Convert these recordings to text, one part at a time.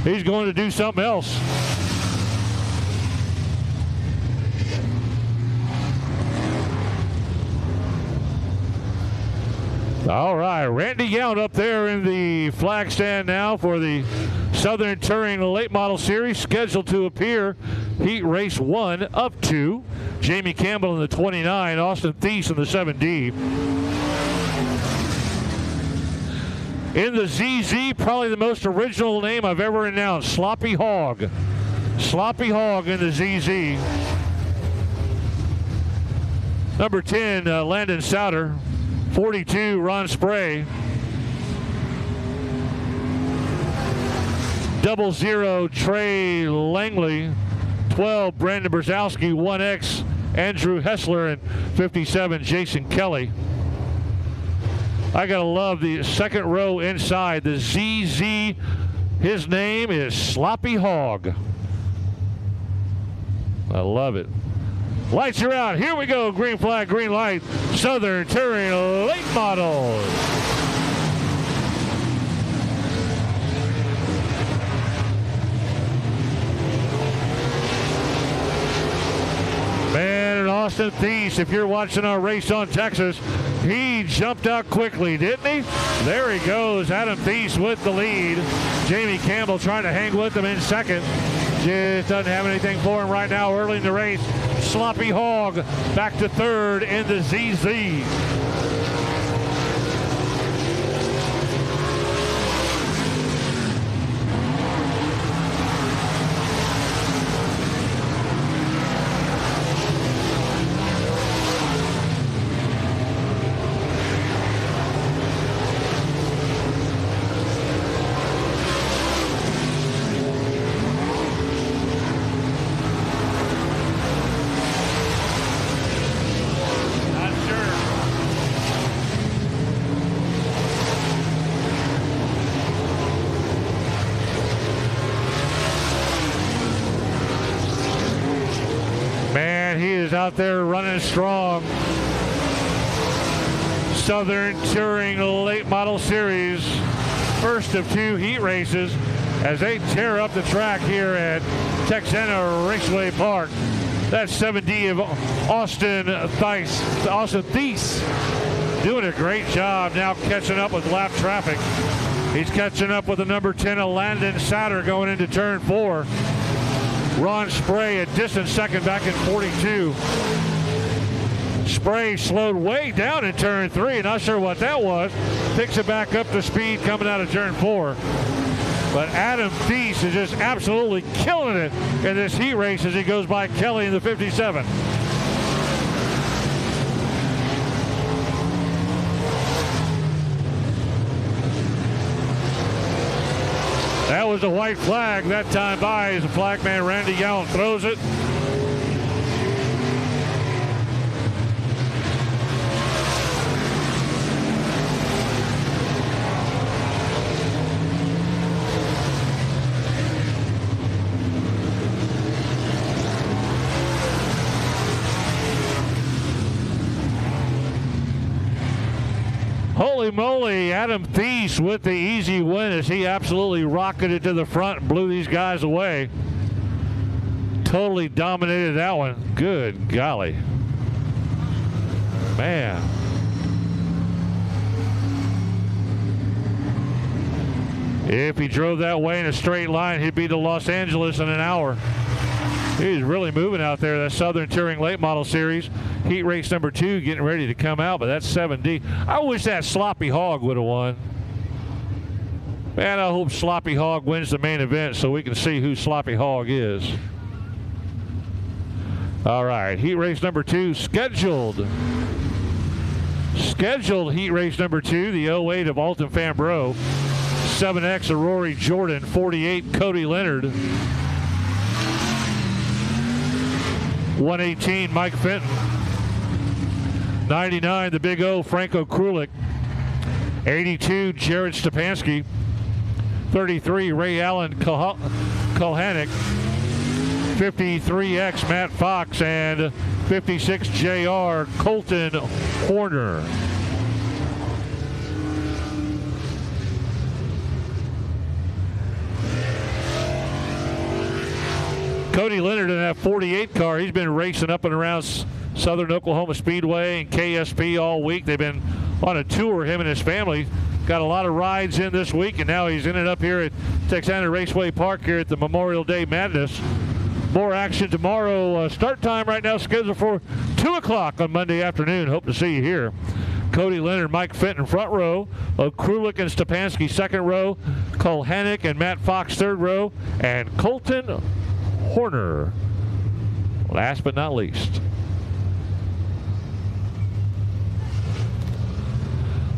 He's going to do something else. All right, Randy Yount up there in the flag stand now for the Southern Touring Late Model Series, scheduled to appear heat race 1 of 2. Jamie Campbell in the 29, Austin Thies in the 7D. In the ZZ, probably the most original name I've ever announced, Sloppy Hog. Sloppy Hog in the ZZ. Number 10, Landon Souter. 42, Ron Spray. 00, Trey Langley. 12, Brandon Brzezowski. 1X, Andrew Hessler. And 57, Jason Kelly. I gotta love the second row inside. The ZZ, his name is Sloppy Hog. I love it. Lights are out. Here we go. Green flag, green light. Southern Touring Late Models. Man, and Austin Thies, if you're watching our race on Texas, he jumped out quickly, didn't he? There he goes. Adam Thies with the lead. Jamie Campbell trying to hang with him in second. Just doesn't have anything for him right now early in the race. Sloppy Hog back to third in the ZZ. Out there running strong. Southern Touring Late Model Series, first of 2 heat races as they tear up the track here at Texana Raceway Park. That's 7D of Austin Thies doing a great job now catching up with lap traffic. He's catching up with the number 10 of Landon Souter going into turn 4. Ron Spray a distant second back in 42. Spray slowed way down in turn 3. Not sure what that was. Picks it back up to speed coming out of turn 4. But Adam Thies is just absolutely killing it in this heat race as he goes by Kelly in the 57. That was a white flag that time by as the flag man Randy Yount throws it. Holy moly, Adam Thies with the easy win as he absolutely rocketed to the front and blew these guys away. Totally dominated that one. Good golly. Man. If he drove that way in a straight line, he'd be to Los Angeles in an hour. He's really moving out there. That Southern Touring Late Model Series. Heat race number 2 getting ready to come out, but that's 7D. I wish that Sloppy Hog would have won. Man, I hope Sloppy Hog wins the main event so we can see who Sloppy Hog is. All right, heat race number 2 scheduled. Scheduled heat race number 2, the 08 of Alton Fambreau. 7X of Rory Jordan, 48 Cody Leonard. 118 Mike Fenton. 99 the Big O Franco Krulik. 82 Jared Stepanski. 33 Ray Allen Kulhanek. 53X Matt Fox and 56 JR Colton Horner. Cody Leonard in that 48 car, he's been racing up and around Southern Oklahoma Speedway and KSP all week. They've been on a tour, him and his family. Got a lot of rides in this week, and now he's ended up here at Texana Raceway Park here at the Memorial Day Madness. More action tomorrow. Start time right now scheduled for 2 o'clock on Monday afternoon. Hope to see you here. Cody Leonard, Mike Fenton, front row. Krulik and Stepanski, second row. Kulhanek and Matt Fox, third row. And Colton Horner, last but not least.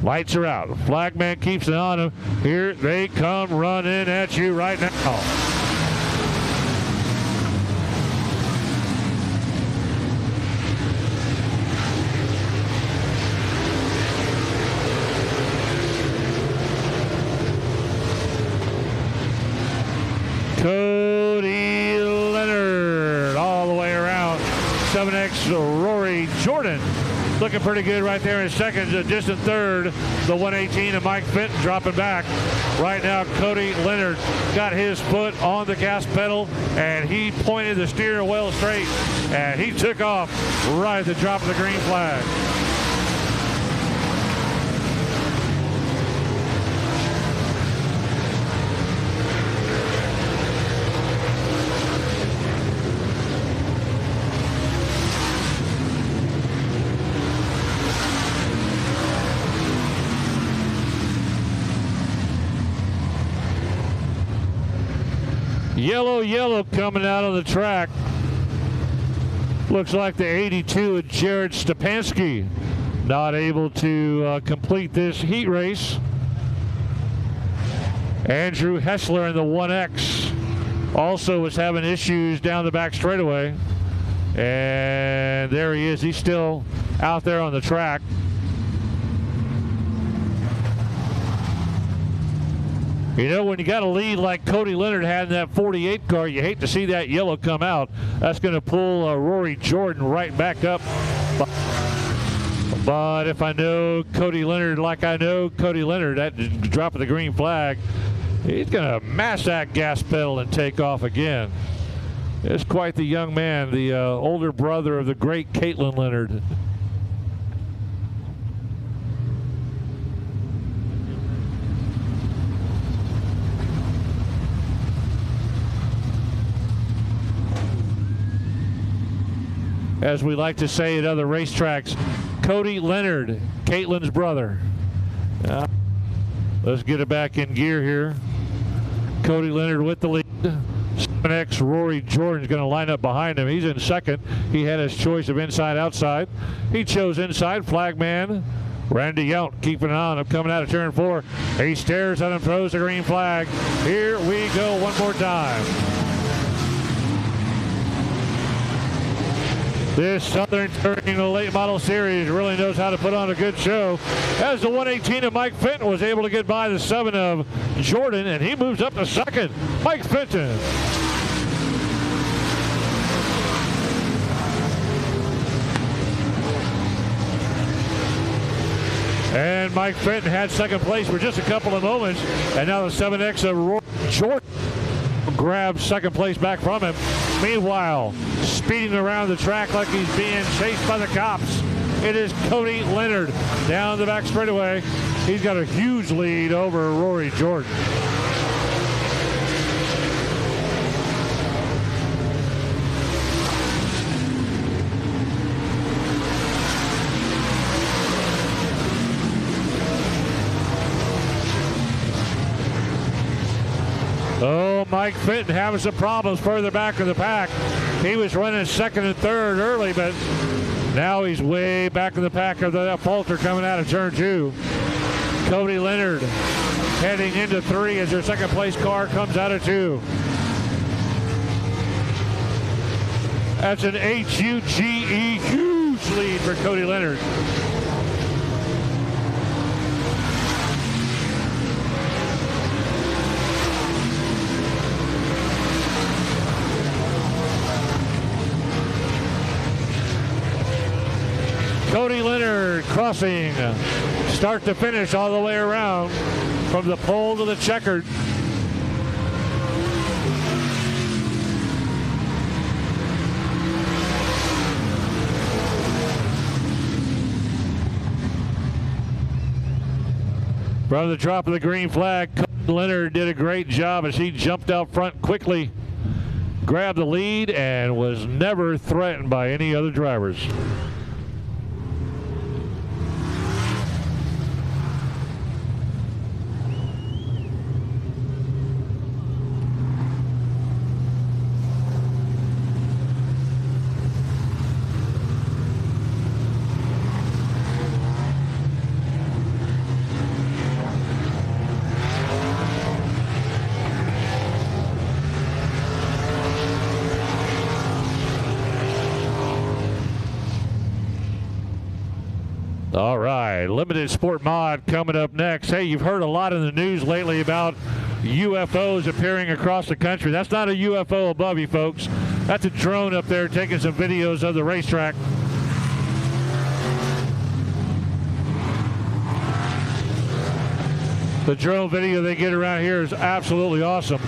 Lights are out. Flagman keeps it on him. Here they come running at you right now. Cody Leonard all the way around. 7X Rory Jordan looking pretty good right there in second. A distant third, the 118 of Mike Fenton dropping back. Right now, Cody Leonard got his foot on the gas pedal, and he pointed the steering wheel straight, and he took off right at the drop of the green flag. Yellow coming out on the track. Looks like the 82 of Jared Stepanski not able to complete this heat race. Andrew Hessler in the 1X also was having issues down the back straightaway. And there he is. He's still out there on the track. You know, when you got a lead like Cody Leonard had in that 48 car, you hate to see that yellow come out. That's going to pull Rory Jordan right back up. But if I know Cody Leonard like I know Cody Leonard, that drop of the green flag, he's going to mash that gas pedal and take off again. It's quite the young man, the older brother of the great Caitlin Leonard. As we like to say at other racetracks, Cody Leonard, Caitlin's brother. Let's get it back in gear here. Cody Leonard with the lead. 7X Rory Jordan's going to line up behind him. He's in second. He had his choice of inside, outside. He chose inside. Flagman Randy Yount keeping it on him, coming out of turn 4. He stares at him, throws the green flag. Here we go one more time. This Southern Touring Late Model Series really knows how to put on a good show. As the 118 of Mike Fenton was able to get by the 7 of Jordan, and he moves up to second. Mike Fenton. And Mike Fenton had second place for just a couple of moments, and now the 7X of Roy Jordan grabs second place back from him. Meanwhile, speeding around the track like he's being chased by the cops, it is Cody Leonard down the back straightaway. He's got a huge lead over Rory Jordan. Oh, Mike Fenton having some problems further back in the pack. He was running second and third early, but now he's way back in the pack of the falter coming out of turn 2. Cody Leonard heading into 3 as their second place car comes out of 2. That's an H-U-G-E huge lead for Cody Leonard. Cody Leonard crossing start to finish all the way around from the pole to the checkered. From the drop of the green flag, Leonard did a great job as he jumped out front quickly, grabbed the lead, and was never threatened by any other drivers. All right, limited sport mod coming up next. Hey, you've heard a lot in the news lately about UFOs appearing across the country. That's not a UFO above you, folks. That's a drone up there taking some videos of the racetrack. The drone video they get around here is absolutely awesome.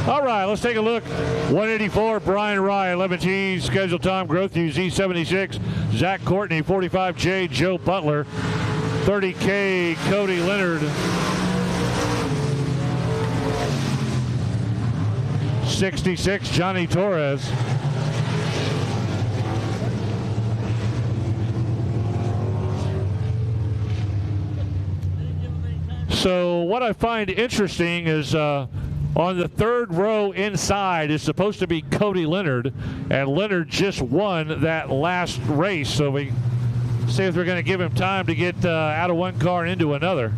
All right, let's take a look. 184, Brian Rye, 11T, scheduled time, growth news, Z76, Zach Courtney, 45J, Joe Butler, 30K, Cody Leonard, 66, Johnny Torres, so what I find interesting is on the third row inside is supposed to be Cody Leonard, and Leonard just won that last race. So we see if they're going to give him time to get out of one car and into another.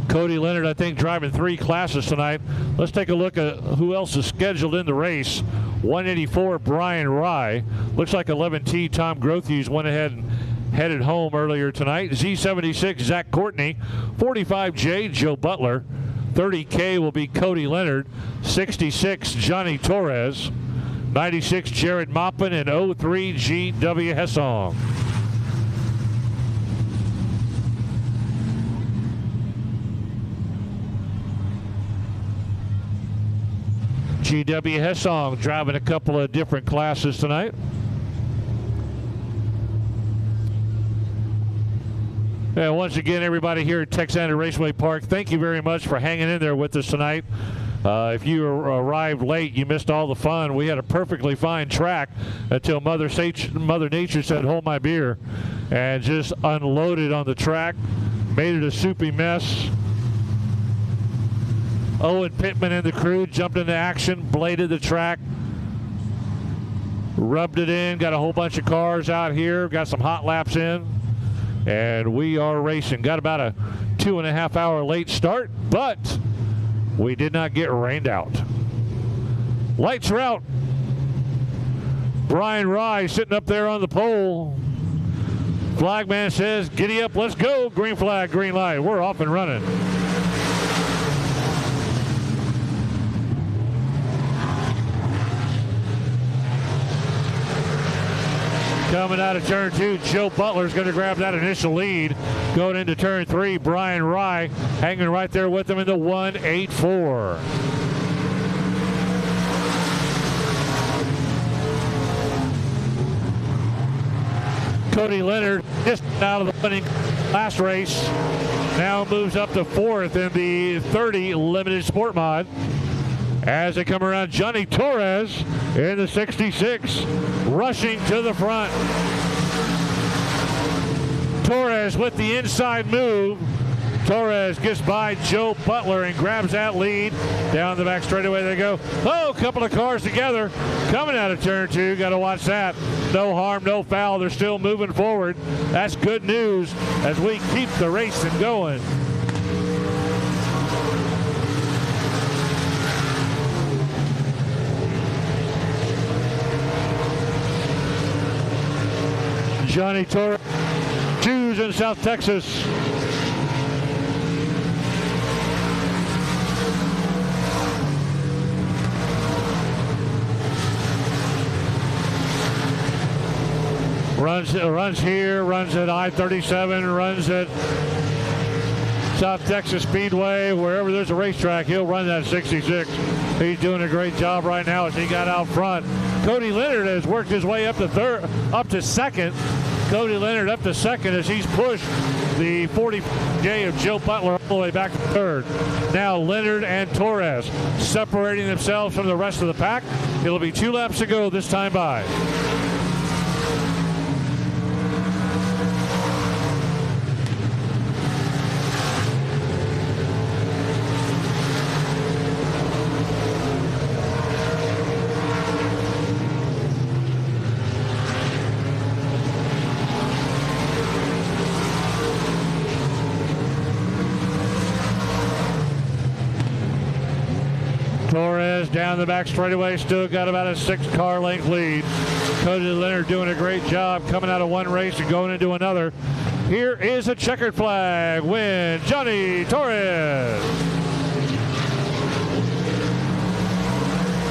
Cody Leonard, I think, driving 3 classes tonight. Let's take a look at who else is scheduled in the race. 184, Brian Rye. Looks like 11T, Tom Grothuse went ahead and headed home earlier tonight. Z76, Zach Courtney. 45J, Joe Butler. 30K will be Cody Leonard. 66, Johnny Torres. 96, Jared Maupin. And 03, G.W. Hessong. G.W. Hessong driving a couple of different classes tonight. And once again, everybody here at Texana Raceway Park, thank you very much for hanging in there with us tonight. If you arrived late, you missed all the fun. We had a perfectly fine track until Mother Nature said, hold my beer, and just unloaded on the track, made it a soupy mess. Owen Pittman and the crew jumped into action, bladed the track, rubbed it in, got a whole bunch of cars out here, got some hot laps in, and we are racing. Got about a 2.5 hour late start, but we did not get rained out. Lights are out. Brian Rye sitting up there on the pole. Flagman says, giddy up, let's go. Green flag, green light. We're off and running. Coming out of turn 2, Joe Butler's going to grab that initial lead. Going into turn 3, Brian Rye hanging right there with him in the 184. Cody Leonard just out of the winning last race. Now moves up to 4th in the 30 limited sport mod. As they come around, Johnny Torres in the 66, rushing to the front. Torres with the inside move. Torres gets by Joe Butler and grabs that lead. Down the back straightaway they go. Oh, a couple of cars together coming out of turn 2. Got to watch that. No harm, no foul. They're still moving forward. That's good news as we keep the racing going. Johnny Torres, Jews in South Texas. Runs here, runs at I-37, runs at South Texas Speedway. Wherever there's a racetrack, he'll run that 66. He's doing a great job right now as he got out front. Cody Leonard has worked his way up to second. Cody Leonard up to second as he's pushed the 40J of Joe Butler all the way back to third. Now Leonard and Torres separating themselves from the rest of the pack. It'll be 2 laps to go this time by. Torres down the back straightaway, still got about a 6-car length lead. Cody Leonard doing a great job coming out of one race and going into another. Here is a checkered flag win, Johnny Torres.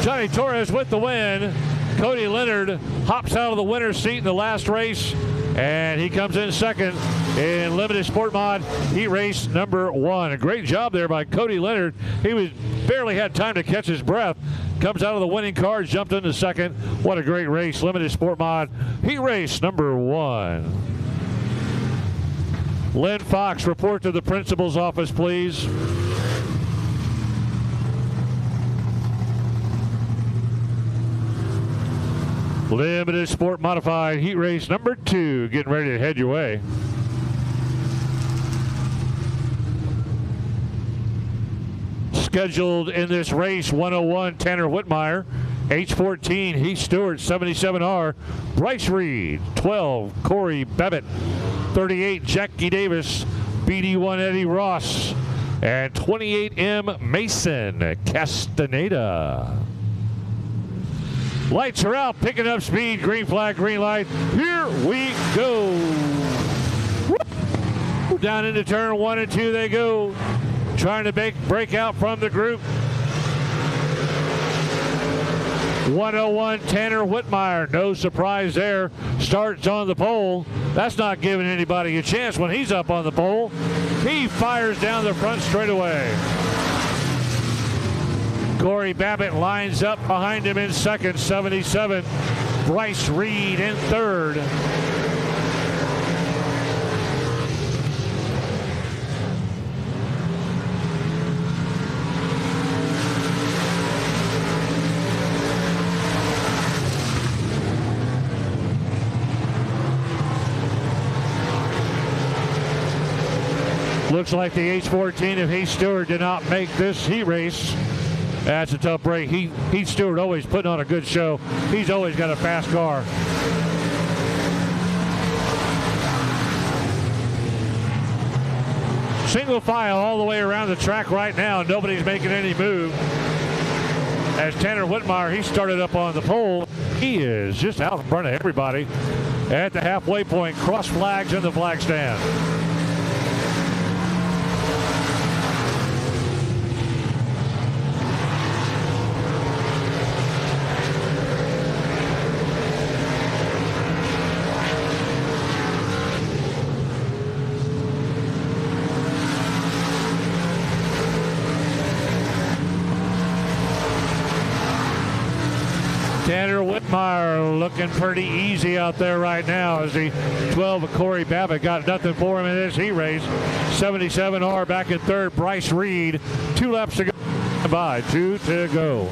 Johnny Torres with the win. Cody Leonard hops out of the winner's seat in the last race, and he comes in second in Limited Sport Mod Heat Race number 1. A great job there by Cody Leonard. He barely had time to catch his breath. Comes out of the winning car, jumped into second. What a great race. Limited Sport Mod Heat Race number 1. Lynn Fox, report to the principal's office, please. Limited Sport Modified Heat Race number 2, getting ready to head your way. Scheduled in this race, 101 Tanner Whitmire, H14 Heath Stewart, 77R Bryce Reed, 12 Corey Babbitt, 38 Jackie Davis, BD1 Eddie Ross, and 28M Mason Castaneda. Lights are out, picking up speed, green flag, green light. Here we go. Down into turn 1 and 2 they go. Trying to break out from the group. 101 Tanner Whitmire, no surprise there. Starts on the pole. That's not giving anybody a chance when he's up on the pole. He fires down the front straightaway. Corey Babbitt lines up behind him in second, 77. Bryce Reed in third. Looks like the H14 of Heath Stewart did not make this heat race. That's a tough break. Heath Stewart always putting on a good show. He's always got a fast car. Single file all the way around the track right now. Nobody's making any move. As Tanner Whitmire, he started up on the pole. He is just out in front of everybody at the halfway point. Cross flags in the flag stand. Tanner Whitmire looking pretty easy out there right now as the 12 of Corey Babbitt got nothing for him in this heat race. 77R back in third. Bryce Reed, 2 laps to go. By 2 to go.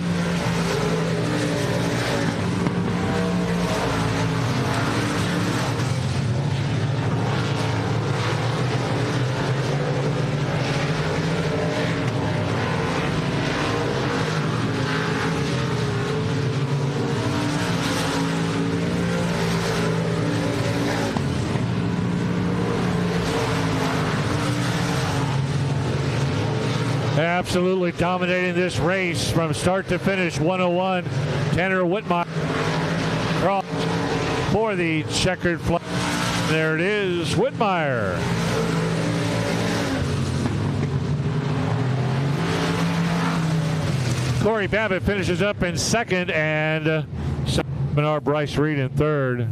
Absolutely dominating this race from start to finish. 101 Tanner Whitmire cross for the checkered flag. There it is, Whitmire. Corey Babbitt finishes up in second, and Bryce Reed in third.